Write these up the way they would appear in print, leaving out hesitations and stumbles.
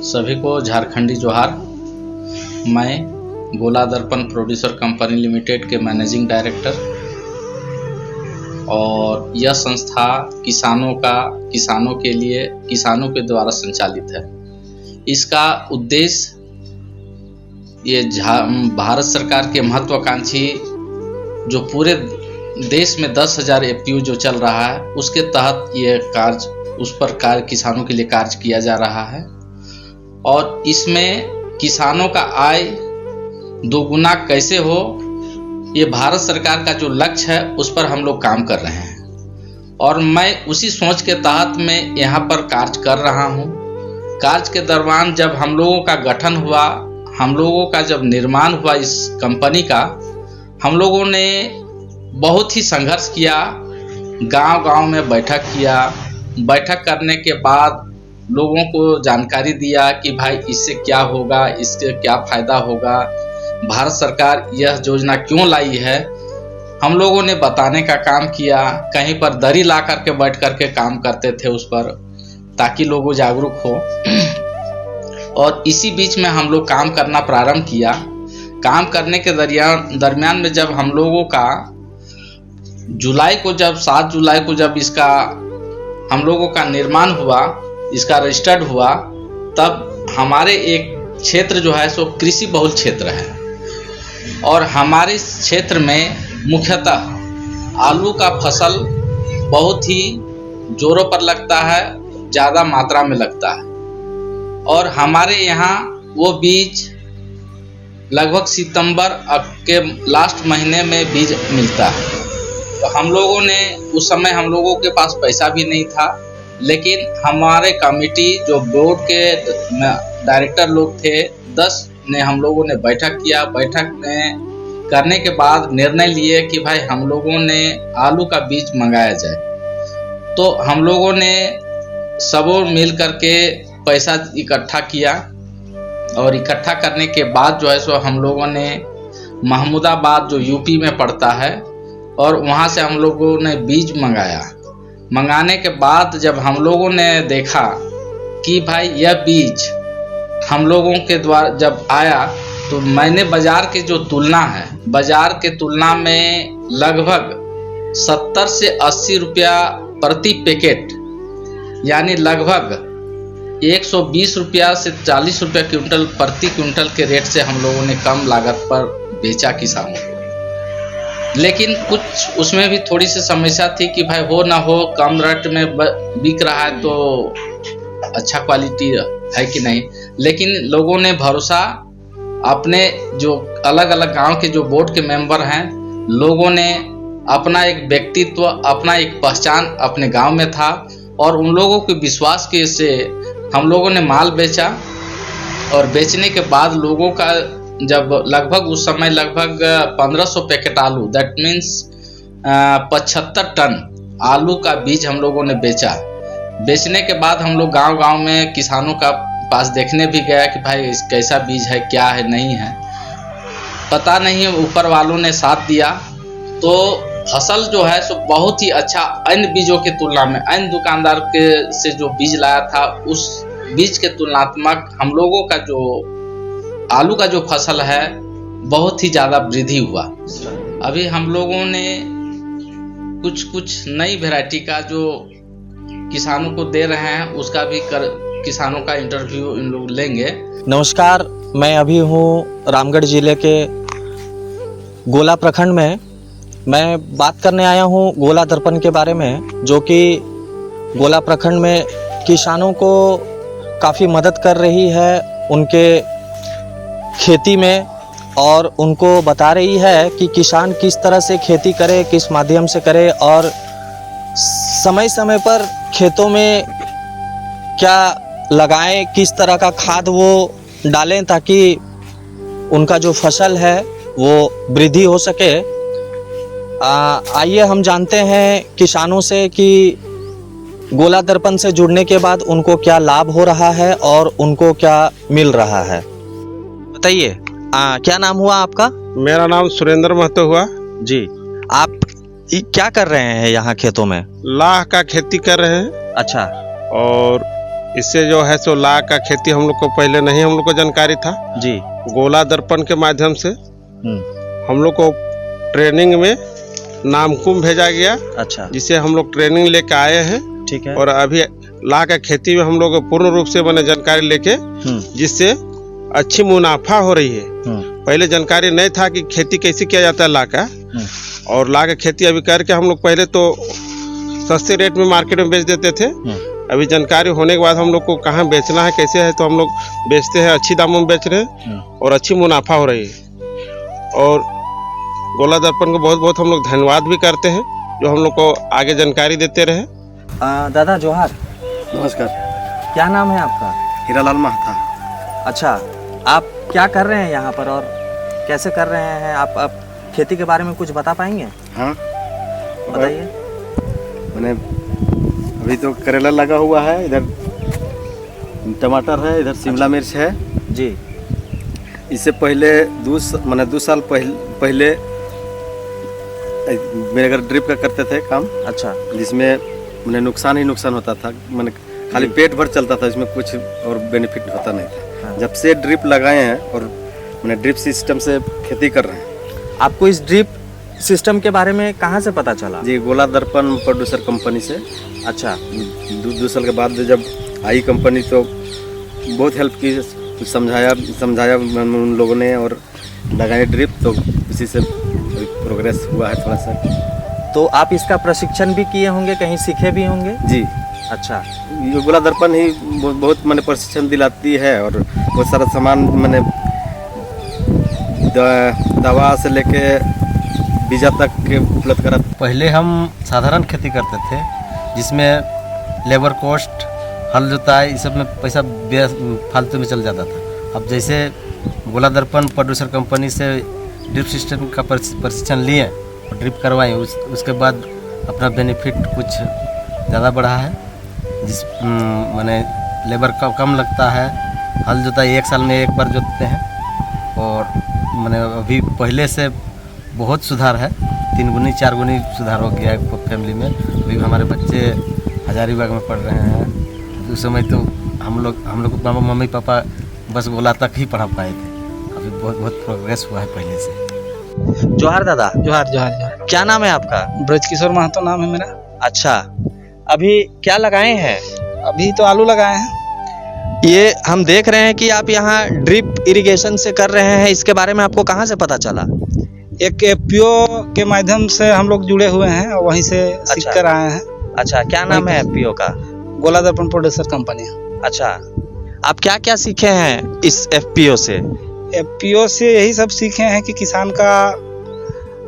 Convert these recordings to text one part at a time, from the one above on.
सभी को झारखंडी जोहार। मैं गोला दर्पण प्रोड्यूसर कंपनी लिमिटेड के मैनेजिंग डायरेक्टर और यह संस्था किसानों के लिए किसानों के द्वारा संचालित है। इसका उद्देश्य ये भारत सरकार के महत्वाकांक्षी जो पूरे देश में 10,000 FPU जो चल रहा है उसके तहत ये कार्य उस पर कार्य किसानों के लिए कार्य किया जा रहा है और इसमें किसानों का आय दोगुना कैसे हो ये भारत सरकार का जो लक्ष्य है उस पर हम लोग काम कर रहे हैं और मैं उसी सोच के तहत मैं यहाँ पर कार्य कर रहा हूँ। कार्य के दौरान जब हम लोगों का गठन हुआ, हम लोगों का जब निर्माण हुआ इस कंपनी का, हम लोगों ने बहुत ही संघर्ष किया, गांव-गांव में बैठक किया। बैठक करने के बाद लोगों को जानकारी दिया कि भाई इससे क्या होगा, इससे क्या फायदा होगा, भारत सरकार यह योजना क्यों लाई है, हम लोगों ने बताने का काम किया। कहीं पर दरी ला करके बैठ करके काम करते थे उस पर, ताकि लोग जागरूक हो। और इसी बीच में हम लोग काम करना प्रारंभ किया। काम करने के दरमियान में जब हम लोगों का 7 जुलाई को जब इसका हम लोगों का निर्माण हुआ, इसका रजिस्टर्ड हुआ, तब हमारे एक क्षेत्र जो है सो कृषि बहुल क्षेत्र है और हमारे इस क्षेत्र में मुख्यतः आलू का फसल बहुत ही जोरों पर लगता है, ज़्यादा मात्रा में लगता है और हमारे यहाँ वो बीज लगभग सितंबर के लास्ट महीने में बीज मिलता है। तो हम लोगों ने उस समय हम लोगों के पास पैसा भी नहीं था, लेकिन हमारे कमेटी जो बोर्ड के डायरेक्टर लोग थे 10 ने हम लोगों ने बैठक किया। बैठक में करने के बाद निर्णय लिए कि भाई हम लोगों ने आलू का बीज मंगाया जाए। तो हम लोगों ने सबों मिल करके पैसा इकट्ठा किया और इकट्ठा करने के बाद जो है सो हम लोगों ने महमूदाबाद जो यूपी में पड़ता है और वहाँ से हम लोगों ने बीज मंगाया। मंगाने के बाद जब हम लोगों ने देखा कि भाई यह बीज हम लोगों के द्वारा जब आया, तो मैंने बाज़ार की जो तुलना है, बाज़ार के तुलना में लगभग 70 से 80 रुपया प्रति पैकेट, यानी लगभग 120 रुपया से 40 रुपया क्विंटल प्रति क्विंटल के रेट से हम लोगों ने कम लागत पर बेचा किसानों को। लेकिन कुछ उसमें भी थोड़ी सी समस्या थी कि भाई हो ना हो, कम रेट में बिक रहा है तो अच्छा क्वालिटी है कि नहीं। लेकिन लोगों ने भरोसा, अपने जो अलग अलग गांव के जो बोर्ड के मेंबर हैं, लोगों ने अपना एक व्यक्तित्व, अपना एक पहचान अपने गांव में था और उन लोगों के विश्वास के से हम लोगों ने माल बेचा और बेचने के बाद लोगों का जब लगभग उस समय लगभग 1500 पैकेट आलू, दैट मीन्स 75 टन आलू का बीज हम लोगों ने बेचा। बेचने के बाद हम लोग गांव-गांव में किसानों का पास देखने भी गया कि भाई कैसा बीज है, क्या है, नहीं है, पता नहीं, ऊपर वालों ने साथ दिया। तो फसल जो है सो बहुत ही अच्छा, अन्य बीजों के तुलना में, अन्य दुकानदार के से जो बीज लाया था उस बीज के तुलनात्मक हम लोगों का जो आलू का जो फसल है बहुत ही ज़्यादा वृद्धि हुआ। अभी हम लोगों ने कुछ नई वैरायटी का जो किसानों को दे रहे हैं उसका भी किसानों का इंटरव्यू इन लोग लेंगे। नमस्कार, मैं अभी हूँ रामगढ़ जिले के गोला प्रखंड में। मैं बात करने आया हूँ गोला दर्पण के बारे में, जो कि गोला प्रखंड में किसानों को काफ़ी मदद कर रही है उनके खेती में और उनको बता रही है कि किसान किस तरह से खेती करे, किस माध्यम से करे और समय समय पर खेतों में क्या लगाएं, किस तरह का खाद वो डालें ताकि उनका जो फसल है वो वृद्धि हो सके। आइए हम जानते हैं किसानों से कि गोला दर्पण से जुड़ने के बाद उनको क्या लाभ हो रहा है और उनको क्या मिल रहा है। बताइए, क्या नाम हुआ आपका? मेरा नाम सुरेंद्र महतो हुआ जी। आप क्या कर रहे हैं यहाँ खेतों में? लाह का खेती कर रहे हैं। अच्छा। और इससे जो है सो लाख का खेती हम लोग को पहले नहीं हम लोग को जानकारी था। जी। गोला दर्पण के माध्यम से हम्म। हम लोग को ट्रेनिंग में नामकुम भेजा गया, अच्छा। जिसे हम लोग ट्रेनिंग लेके आए हैं। ठीक है। और अभी लाख का खेती में हम लोग पूर्ण रूप से मैंने जानकारी लेके, जिससे अच्छी मुनाफा हो रही है। पहले जानकारी नहीं था कि खेती कैसे किया जाता है लाख का, और लाख का खेती अभी करके हम लोग पहले तो सस्ते रेट में मार्केट में बेच देते थे। अभी जानकारी होने के बाद हम लोग को कहाँ बेचना है, कैसे है, तो हम लोग बेचते हैं, अच्छी दामों में बेच रहे हैं और अच्छी मुनाफा हो रही है। और गोला दर्पण को बहुत बहुत हम लोग धन्यवाद भी करते हैं, जो हम लोग को आगे जानकारी देते रहे। दादा जोहार। नमस्कार। क्या नाम है आपका? हीरालाल महता। अच्छा, आप क्या कर रहे हैं यहाँ पर और कैसे कर रहे हैं? आप खेती के बारे में कुछ बता पाएंगे? हाँ बताइए। मैंने अभी तो करेला लगा हुआ है, इधर टमाटर है, इधर शिमला मिर्च है जी। इससे पहले 2 साल पहले मेरे घर ड्रिप का करते थे काम। अच्छा। जिसमें मैंने नुकसान ही नुकसान होता था, मैंने खाली पेट भर चलता था, इसमें कुछ और बेनिफिट होता नहीं था। हाँ। जब से ड्रिप लगाए हैं और मैंने ड्रिप सिस्टम से खेती कर रहे हैं। आपको इस ड्रिप सिस्टम के बारे में कहाँ से पता चला? जी, गोला दर्पण प्रोड्यूसर कंपनी से। अच्छा। 2 साल के बाद जब आई कंपनी तो बहुत हेल्प की, कुछ समझाया उन लोगों ने और लगाए ड्रिप, तो इसी से प्रोग्रेस हुआ है थोड़ा सा। तो आप इसका प्रशिक्षण भी किए होंगे, कहीं सीखे भी होंगे? जी। अच्छा। ये गोला दर्पण ही बहुत मैंने प्रशिक्षण दिलाती है और बहुत सारा सामान मैंने दवा से लेके बीजा तक के उपलब्ध करा। पहले हम साधारण खेती करते थे, जिसमें लेबर कॉस्ट, हल जोताई, इस सब में पैसा फालतू में चल जाता था। अब जैसे गोला दर्पण प्रोड्यूसर कंपनी से ड्रिप सिस्टम का प्रशिक्षण लिए और ड्रिप करवाएं, उसके बाद अपना बेनिफिट कुछ ज़्यादा बढ़ा है। मैंने लेबर का कम लगता है, हल जोताई 1 साल में 1 बार जोतते हैं, और मैंने अभी पहले से बहुत सुधार है, 3 गुनी 4 गुनी सुधार हो गया है फैमिली में। अभी हमारे बच्चे हजारीबाग में पढ़ रहे हैं। उस समय तो हम लोग मम्मी पापा बस गोला तक ही पढ़ा पाए थे। अभी बहुत प्रोग्रेस हुआ है पहले से। जोहार दादा। जोहार जोहार जोहार। क्या नाम है आपका? ब्रजकिशोर महतो नाम है मेरा। अच्छा, अभी क्या लगाए हैं? अभी तो आलू लगाए हैं। ये हम देख रहे हैं कि आप यहाँ ड्रिप इरिगेशन से कर रहे हैं, इसके बारे में आपको कहाँ से पता चला? एक एफपीओ के माध्यम से हम लोग जुड़े हुए हैं और वहीं से सीख कर आए हैं। अच्छा, क्या नाम है एफपीओ का? गोला दर्पण प्रोड्यूसर कंपनी। अच्छा, आप क्या क्या सीखे हैं इस एफपीओ से? एफपीओ से यही सब सीखे हैं कि किसान का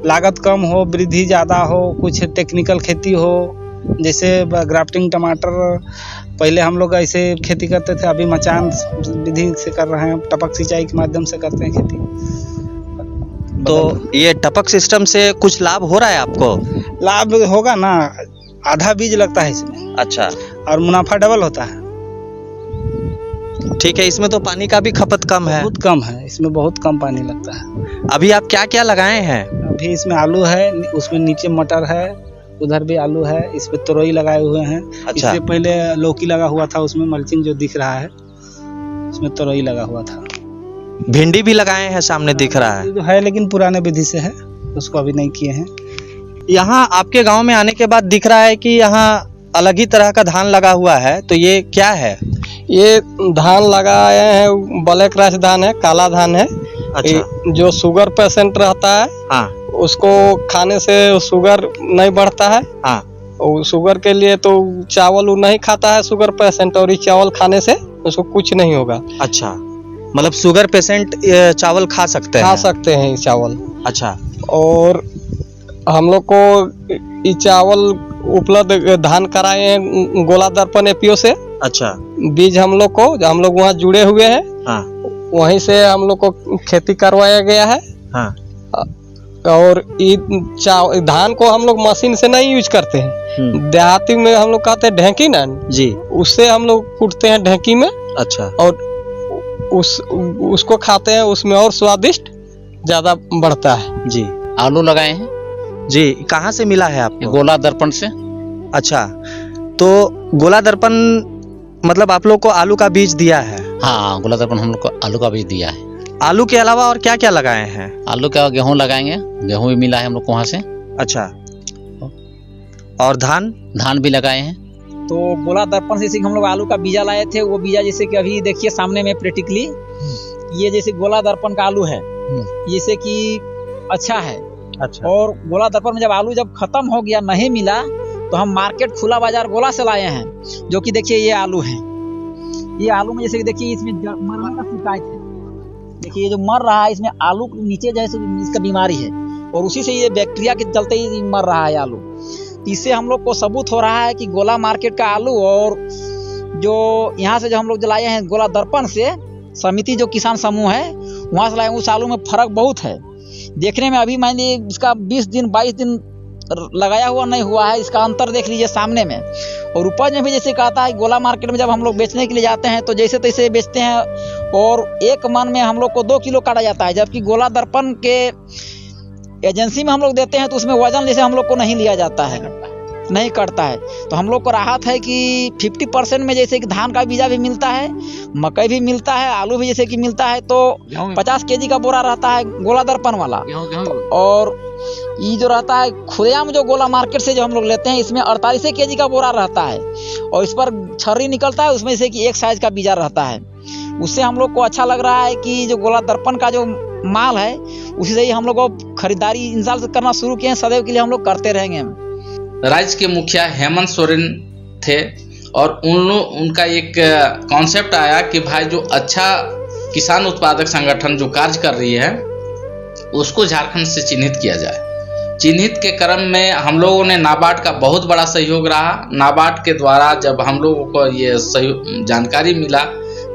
लागत कम हो, वृद्धि ज़्यादा हो, कुछ टेक्निकल खेती हो, जैसे ग्राफ्टिंग टमाटर पहले हम लोग ऐसे खेती करते थे, अभी मचान विधि से कर रहे हैं, टपक सिंचाई के माध्यम से करते हैं खेती। तो ये टपक सिस्टम से कुछ लाभ हो रहा है आपको? लाभ होगा ना, आधा बीज लगता है इसमें। अच्छा। और मुनाफा डबल होता है। ठीक है, इसमें तो पानी का भी खपत कम है। बहुत कम है, इसमें बहुत कम पानी लगता है। अभी आप क्या क्या लगाए हैं? अभी इसमें आलू है, उसमें नीचे मटर है, उधर भी आलू है, इसमें तोरई लगाए हुए हैं। अच्छा। इससे पहले लौकी लगा हुआ था, उसमें मल्चिंग जो दिख रहा है उसमें तोरई लगा हुआ था। भिंडी भी लगाए हैं, सामने दिख रहा है, लेकिन पुराने विधि से है, उसको अभी नहीं किए हैं। यहाँ आपके गांव में आने के बाद दिख रहा है कि यहाँ अलग ही तरह का धान लगा हुआ है, तो ये क्या है? ये धान लगाए हैं, ब्लैक राइस धान है, काला धान है। अच्छा। जो शुगर पेशेंट रहता है, हाँ, उसको खाने से शुगर नहीं बढ़ता है। हाँ, और शुगर के लिए तो चावल नहीं खाता है शुगर पेशेंट, और ये चावल खाने से उसको कुछ नहीं होगा। अच्छा, मतलब शुगर पेशेंट चावल खा सकते हैं ये चावल। अच्छा। और हम लोग को ये चावल उपलब्ध धान कराए हैं गोला दर्पण एपीओ से। अच्छा। बीज हम लोग वहाँ जुड़े हुए हैं। हाँ। वहीं से हम लोग को खेती करवाया गया है। हाँ। और धान को हम लोग मशीन से नहीं यूज करते हैं, देहाती में हम लोग कहते हैं ढेंकी ना जी, उससे हम लोग कूटते हैं ढेंकी में। अच्छा। और उसको खाते हैं, उसमें और स्वादिष्ट ज्यादा बढ़ता है। जी। आलू लगाए हैं जी। कहाँ से मिला है आपको? गोला दर्पण से। अच्छा, तो गोला दर्पण मतलब आप लोग को आलू का बीज दिया है? हाँ, गोला दर्पण हम लोग को आलू का बीज दिया है। आलू के अलावा और क्या क्या लगाए हैं? आलू का गेहूं लगाएंगे, गेहूं भी मिला है हम लोग को वहाँ से। अच्छा, और धान भी लगाए हैं। तो गोला दर्पण से हम लोग आलू का बीजा लाए थे। वो बीजा जैसे कि अभी देखिए सामने में प्रैक्टिकली ये जैसे गोला दर्पण का आलू है, जैसे कि अच्छा है। अच्छा। और गोला दर्पण में जब खत्म हो गया, नहीं मिला, तो हम मार्केट खुला बाजार गोला से लाए हैं, जो कि देखिए ये आलू है। ये आलू में जैसे कि देखिए इसमें मरने का शिकायत है। देखिए ये जो मर रहा है, इसमें आलू के नीचे जैसे इसका बीमारी है, और उसी से ये बैक्टीरिया के चलते ही मर रहा है आलू। इससे हम लोग को सबूत हो रहा है कि गोला मार्केट का आलू और जो यहाँ से जो हम लोग लाए हैं गोला दर्पण से, समिति जो किसान समूह है वहाँ से लाए, उस आलू में फर्क बहुत है। देखने में अभी मैंने इसका 20 दिन 22 दिन लगाया हुआ नहीं हुआ है, इसका अंतर देख लीजिए सामने में। और उपज में भी जैसे कहता है, गोला मार्केट में जब हम लोग बेचने के लिए जाते हैं तो जैसे तैसे बेचते हैं, और एक मन में हम लोग को 2 किलो काटा जाता है, जबकि गोला दर्पण के एजेंसी में हम लोग देते हैं तो उसमें वजन जैसे हम लोग को नहीं लिया जाता है, नहीं कटता है। तो हम लोग को राहत है कि 50% में जैसे कि धान का बीजा भी मिलता है, मकई भी मिलता है, आलू भी जैसे कि मिलता है, तो 50 केजी का बोरा रहता है गोला दर्पण वाला। और ये जो रहता है खुलेआम जो गोला मार्केट से जो हम लोग लेते हैं, इसमें 48 केजी का बोरा रहता है, और इस पर छर्री निकलता है, उसमें से कि एक साइज का बीजा रहता है। उससे हम लोग को अच्छा लग रहा है कि जो गोला दर्पण का जो माल है, उसी से ही हम लोग को खरीदारी इन साल से करना शुरू किए हैं, सदैव के लिए हम लोग करते रहेंगे। राज्य के मुखिया हेमंत सोरेन थे, और उनका एक कॉन्सेप्ट आया कि भाई जो अच्छा किसान उत्पादक संगठन जो कार्य कर रही है उसको झारखंड से चिन्हित किया जाए। चिन्हित के क्रम में हम लोगों ने नाबार्ड का बहुत बड़ा सहयोग रहा। नाबार्ड के द्वारा जब हम लोगों को ये जानकारी मिला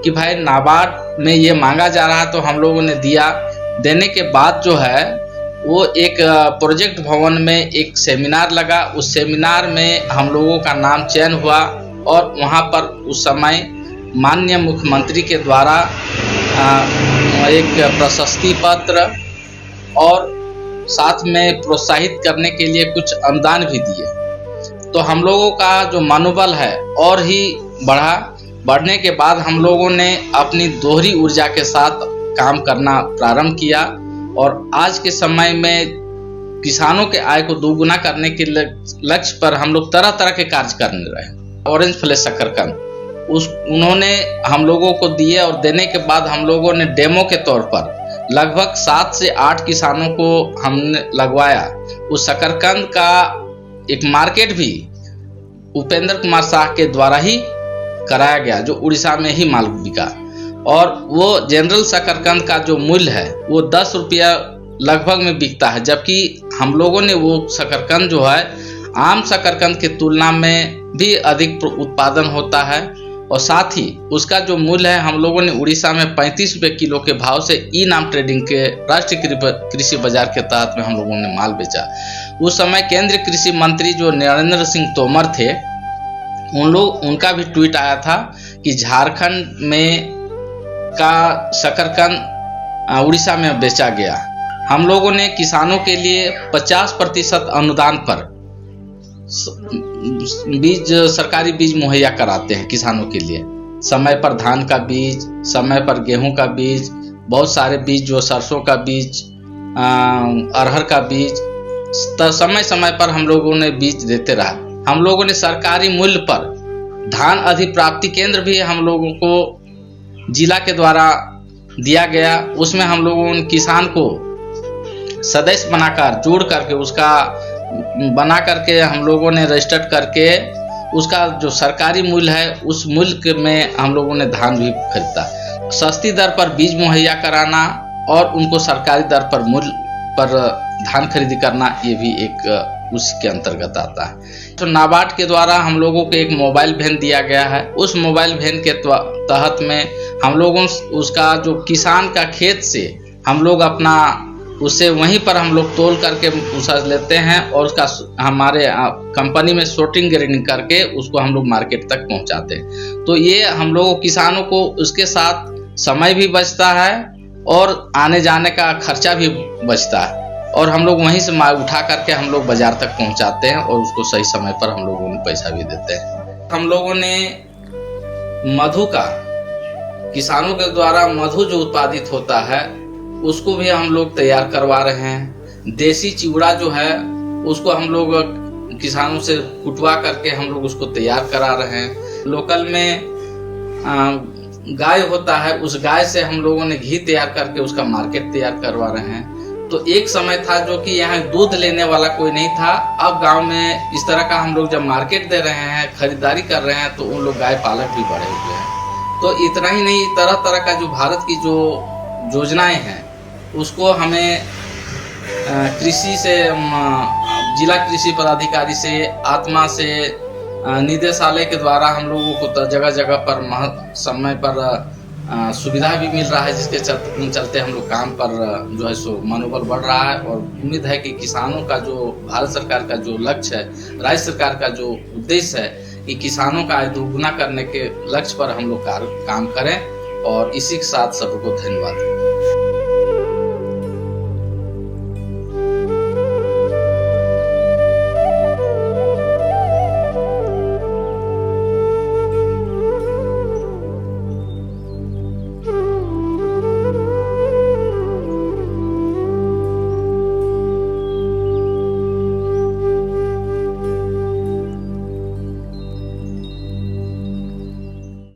कि भाई नाबार्ड में ये मांगा जा रहा है, तो हम लोगों ने दिया। देने के बाद जो है वो एक प्रोजेक्ट भवन में एक सेमिनार लगा। उस सेमिनार में हम लोगों का नाम चयन हुआ, और वहाँ पर उस समय माननीय मुख्यमंत्री के द्वारा एक प्रशस्ति पत्र और साथ में प्रोत्साहित करने के लिए कुछ अनुदान भी दिए। तो हम लोगों का जो मनोबल है और ही बढ़ने के बाद हम लोगों ने अपनी दोहरी ऊर्जा के साथ काम करना प्रारंभ किया, और आज के समय में किसानों के आय को दोगुना करने के लक्ष्य पर हम लोग तरह तरह के कार्य करने रहे। ऑरेंज फ्लैश शकरकंद उन्होंने हम लोगों को दिए, और देने के बाद हम लोगों ने डेमो के तौर पर लगभग 7 से 8 किसानों को हमने लगवाया। उस शकरकंद का एक मार्केट भी उपेंद्र कुमार शाह के द्वारा ही कराया गया, जो उड़ीसा में ही माल बिका। और वो जनरल शकरकंद का जो मूल्य है वो 10 रुपया लगभग में बिकता है, जबकि हम लोगों ने वो शकरकंद जो है आम शकरकंद की तुलना में भी अधिक उत्पादन होता है। और साथ ही उसका जो मूल्य है हम लोगों ने उड़ीसा में 35 रुपये किलो के भाव से ई नाम ट्रेडिंग के राष्ट्रीय कृषि बाजार के तहत में हम लोगों ने माल बेचा। उस समय केंद्रीय कृषि मंत्री जो नरेंद्र सिंह तोमर थे, उनका भी ट्वीट आया था कि झारखंड में का शकरकंद उड़ीसा में बेचा गया। हम लोगों ने किसानों के लिए 50% अनुदान पर बीज सरकारी बीज मुहैया कराते हैं किसानों के लिए। समय पर धान का बीज, समय पर गेहूं का बीज, बहुत सारे बीज जो सरसों का बीज, अरहर का बीज, समय समय पर हम लोगों ने बीज देते रहा। हम लोगों ने सरकारी मूल्य पर धान अधिप्राप्ति केंद्र भी हम लोगों को जिला के द्वारा दिया गया। उसमें हम लोगों ने किसान को सदस्य बनाकर जोड़ करके उसका बना करके हम लोगों ने रजिस्टर्ड करके उसका जो सरकारी मूल्य है उस मूल्य में हम लोगों ने धान भी खरीदा। सस्ती दर पर बीज मुहैया कराना और उनको सरकारी दर पर मूल्य पर धान खरीदी करना, ये भी एक उसी के अंतर्गत आता है। तो नाबार्ड के द्वारा हम लोगों को एक मोबाइल वैन दिया गया है। उस मोबाइल वैन के तहत में हम लोगों उसका जो किसान का खेत से हम लोग अपना उससे वहीं पर हम लोग तोल करके उसा लेते हैं, और उसका हमारे कंपनी में शॉर्टिंग ग्रेडिंग करके उसको हम लोग मार्केट तक पहुंचाते हैं। तो ये हम लोगों किसानों को उसके साथ समय भी बचता है और आने जाने का खर्चा भी बचता है, और हम लोग वहीं से माल उठा करके हम लोग बाजार तक पहुंचाते हैं और उसको सही समय पर हम लोगों ने पैसा भी देते हैं। हम लोगों ने मधु का, किसानों के द्वारा मधु जो उत्पादित होता है उसको भी हम लोग तैयार करवा रहे हैं। देसी चिवड़ा जो है उसको हम लोग किसानों से कुटवा करके हम लोग उसको तैयार करा रहे हैं। लोकल में गाय होता है, उस गाय से हम लोगों ने घी तैयार करके उसका मार्केट तैयार करवा रहे हैं। तो एक समय था जो कि यहाँ दूध लेने वाला कोई नहीं था। अब गांव में इस तरह का हम लोग जब मार्केट दे रहे हैं, खरीदारी कर रहे हैं, तो उन लोग गाय पालक भी बढ़े हुए हैं। तो इतना ही नहीं, तरह तरह का जो भारत की जो योजनाएं हैं उसको हमें कृषि से, जिला कृषि पदाधिकारी से, आत्मा से, निदेशालय के द्वारा हम लोगों को जगह जगह पर समय पर सुविधा भी मिल रहा है, जिसके चलते हम लोग काम पर जो है सो मनोबल बढ़ रहा है। और उम्मीद है कि किसानों का जो भारत सरकार का जो लक्ष्य है, राज्य सरकार का जो उद्देश्य है कि किसानों का आय दोगुना करने के लक्ष्य पर हम लोग काम करें। और इसी के साथ सबको धन्यवाद।